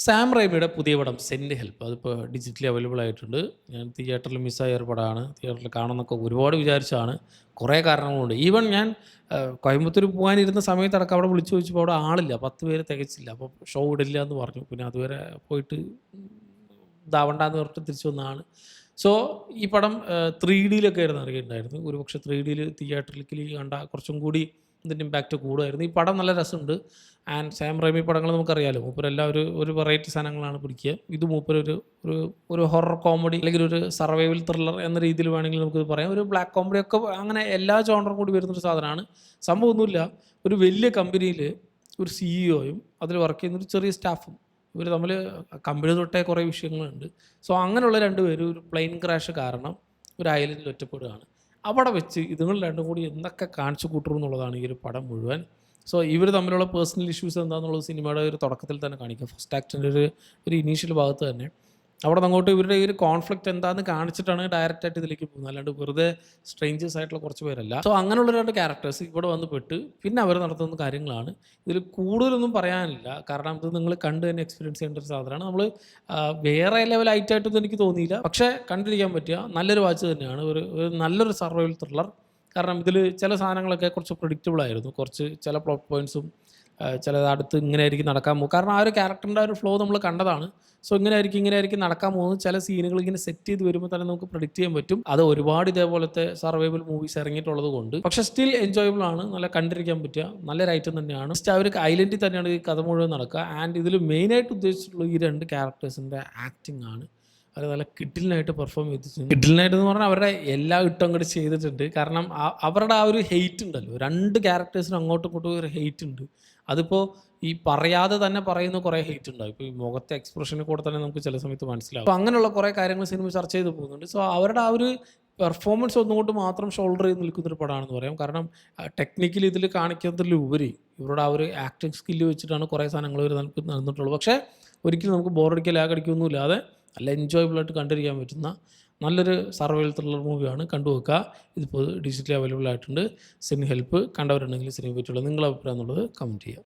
Sam റൈമിയുടെ പുതിയ പടം send help അതിപ്പോൾ ഡിജിറ്റലി അവൈലബിൾ ആയിട്ടുണ്ട്. ഞാൻ തിയേറ്ററിൽ മിസ്സായ ഒരു പടമാണ്. തിയേറ്ററിൽ കാണുമെന്നൊക്കെ ഒരുപാട് വിചാരിച്ചതാണ്. കുറേ കാരണങ്ങളുണ്ട്. ഈവൻ ഞാൻ കോയമ്പത്തൂർ പോകാനിരുന്ന സമയത്തടക്കം അവിടെ വിളിച്ചു ചോദിച്ചപ്പോൾ അവിടെ ആളില്ല. 10 പേര് തികച്ചില്ല. അപ്പോൾ ഷോ ഇടില്ല എന്ന് പറഞ്ഞു. പിന്നെ അതുവരെ പോയിട്ട് ഇതാവണ്ടെന്ന് പറഞ്ഞിട്ട് തിരിച്ചു വന്നതാണ്. സോ ഈ പടം 3Dയിലൊക്കെ ആയിരുന്നു ഇറങ്ങിയിട്ടുണ്ടായിരുന്നു. ഒരുപക്ഷെ 3Dയിൽ തിയേറ്ററിക്കലി കണ്ട കുറച്ചും കൂടി ഇതിൻ്റെ ഇമ്പാക്റ്റ് കൂടുമായിരുന്നു. ഈ പടം നല്ല രസമുണ്ട്. ആൻഡ് സാം റൈമി പടങ്ങൾ നമുക്കറിയാലോ, മൂപ്പരെല്ലാം ഒരു വെറൈറ്റി സാധനങ്ങളാണ് പിടിക്കുക. ഇത് മൂപ്പരൊരു ഒരു ഒരു ഹൊറർ കോമഡി അല്ലെങ്കിൽ ഒരു സർവൈവൽ ത്രില്ലർ എന്ന രീതിയിൽ വേണമെങ്കിൽ നമുക്ക് പറയാം. ഒരു ബ്ലാക്ക് കോമഡി ഒക്കെ അങ്ങനെ എല്ലാ ജോണറും കൂടി വരുന്നൊരു സാധനമാണ്. സംഭവമൊന്നുമില്ല, ഒരു വലിയ കമ്പനിയിൽ ഒരു സിഇഒയും അതിൽ വർക്ക് ചെയ്യുന്നൊരു ചെറിയ സ്റ്റാഫും ഇവർ തമ്മിൽ കമ്പനി തൊട്ടേ കുറേ വിഷയങ്ങളുണ്ട്. സോ അങ്ങനെയുള്ള രണ്ടുപേരും ഒരു പ്ലെയിൻ ക്രാഷ് കാരണം ഒരു ഐലൻഡിൽ ഒറ്റപ്പെടുകയാണ്. അവിടെ വെച്ച് ഇതുങ്ങൾ രണ്ടും കൂടി എന്തൊക്കെ കാണിച്ചു കൂട്ടും എന്നുള്ളതാണ് ഈ ഒരു പടം മുഴുവൻ. സോ ഇവർ തമ്മിലുള്ള പേഴ്സണൽ ഇഷ്യൂസ് എന്താണെന്നുള്ളത് സിനിമയുടെ ഒരു തുടക്കത്തിൽ തന്നെ കാണിക്കുക. ഫസ്റ്റ് ആക്ടിൻ്റെ ഒരു ഇനീഷ്യൽ ഭാഗത്ത് തന്നെ അവിടെ നിന്ന് അങ്ങോട്ട് ഇവരുടെ ഈ ഒരു കോൺഫ്ലിക്റ്റ് എന്താണെന്ന് കാണിച്ചിട്ടാണ് ഡയറക്റ്റായിട്ട് ഇതിലേക്ക് പോകുന്നത്. അല്ലാണ്ട് വെറുതെ സ്ട്രേഞ്ചേഴ്സ് ആയിട്ടുള്ള കുറച്ച് പേരല്ല. സോ അങ്ങനെയുള്ള രണ്ട് ക്യാരക്ടേഴ്സ് ഇവിടെ വന്ന് പെട്ട് പിന്നെ അവർ നടത്തുന്ന കാര്യങ്ങളാണ്. ഇതിൽ കൂടുതലൊന്നും പറയാനില്ല, കാരണം ഇത് നിങ്ങൾ കണ്ട് തന്നെ എക്സ്പീരിയൻസ് ചെയ്യേണ്ട ഒരു സാധനമാണ്. നമ്മൾ വേറെ ലെവലായിട്ടായിട്ടൊന്നും എനിക്ക് തോന്നിയില്ല, പക്ഷേ കണ്ടിരിക്കാൻ പറ്റിയ നല്ലൊരു വാച്ച് തന്നെയാണ്. ഒരു നല്ലൊരു സർവൈവൽ ത്രില്ലർ. കാരണം ഇതിൽ ചില സാധനങ്ങളൊക്കെ കുറച്ച് പ്രെഡിക്റ്റബിൾ ആയിരുന്നു. കുറച്ച് ചില പ്ലോട്ട് പോയിൻറ്റ്സും ചിലത് അടുത്ത് ഇങ്ങനെ ആയിരിക്കും നടക്കാൻ പോകും. കാരണം ആ ഒരു ക്യാരക്ടറിൻ്റെ ഒരു ഫ്ലോ നമ്മൾ കണ്ടതാണ്. സോ ഇങ്ങനെ ആയിരിക്കും നടക്കാൻ പോകുന്നത്. ചില സീനുകൾ ഇങ്ങനെ സെറ്റ് ചെയ്ത് വരുമ്പോൾ തന്നെ നമുക്ക് പ്രെഡിക്റ്റ് ചെയ്യാൻ പറ്റും. അത് ഒരുപാട് ഇതേപോലത്തെ സർവൈവൽ മൂവീസ് ഇറങ്ങിയിട്ടുള്ളത് കൊണ്ട്. പക്ഷേ സ്റ്റിൽ എൻജോയബിൾ ആണ്, നല്ല കണ്ടിരിക്കാൻ പറ്റുക നല്ലൊരു ഐറ്റം തന്നെയാണ്. ജസ്റ്റ് ആ ഒരു ഐലൻഡിൽ തന്നെയാണ് ഈ കഥ മുഴുവൻ നടക്കുക. ആൻഡ് ഇതിൽ മെയിനായിട്ട് ഉദ്ദേശിച്ചിട്ടുള്ള ഈ രണ്ട് ക്യാരക്ടേഴ്സിൻ്റെ ആക്ടിങ് ആണ്. അത് നല്ല കിഡിലിനായിട്ട് പെർഫോം ചെയ്തിട്ടുണ്ട്. കിഡിലിനായിട്ട് എന്ന് പറഞ്ഞാൽ അവരുടെ എല്ലാ ഇട്ടും അങ്ങോട്ട് ചെയ്തിട്ടുണ്ട്. കാരണം അവരുടെ ആ ഒരു ഹെയ്റ്റ് ഉണ്ടല്ലോ, രണ്ട് ക്യാരക്ടേഴ്സിനും അങ്ങോട്ടും ഇങ്ങോട്ടും ഒരു ഹെയ്റ്റ് ഉണ്ട്. അതിപ്പോൾ ഈ പറയാതെ തന്നെ പറയുന്ന കുറേ ഹെയ്റ്റ് ഉണ്ടാവും. ഇപ്പോൾ ഈ മുഖത്തെ എക്സ്പ്രഷനിൽ കൂടെ തന്നെ നമുക്ക് ചില സമയത്ത് മനസ്സിലാവും. അപ്പോൾ അങ്ങനെയുള്ള കുറേ കാര്യങ്ങൾ സിനിമ ചർച്ച ചെയ്ത് പോകുന്നുണ്ട്. സോ അവരുടെ ആ ഒരു പെർഫോമൻസ് ഒന്നുകൊണ്ട് മാത്രം ഷോൾഡർ ചെയ്ത് നിൽക്കുന്നൊരു പടമാണെന്ന് പറയാം. കാരണം ടെക്നിക്കലി ഇതിൽ കാണിക്കുന്നതിലുപരി ഇവരുടെ ആ ഒരു ആക്ടിങ് സ്കില്ല് വെച്ചിട്ടാണ് കുറേ സാധനങ്ങൾ ഇവർ നടന്നിട്ടുള്ളത്. പക്ഷേ ഒരിക്കലും നമുക്ക് ബോറടിക്കുക ലാഗടിക്കൊന്നുമില്ലാതെ നല്ല എൻജോയബിളായിട്ട് കണ്ടിരിക്കാൻ പറ്റുന്ന നല്ലൊരു സർവൈവൽ ത്രില്ലർ മൂവിയാണ്. കണ്ടുവെക്കുക. ഇതിപ്പോൾ ഡിജിറ്റലി അവൈലബിൾ ആയിട്ടുണ്ട്. സെൻഡ് ഹെൽപ്പ് കണ്ടവരുണ്ടെങ്കിൽ സിനിമയെ പറ്റിയുള്ള നിങ്ങളുടെ അഭിപ്രായം എന്നുള്ളത് കമൻറ്റ് ചെയ്യുക.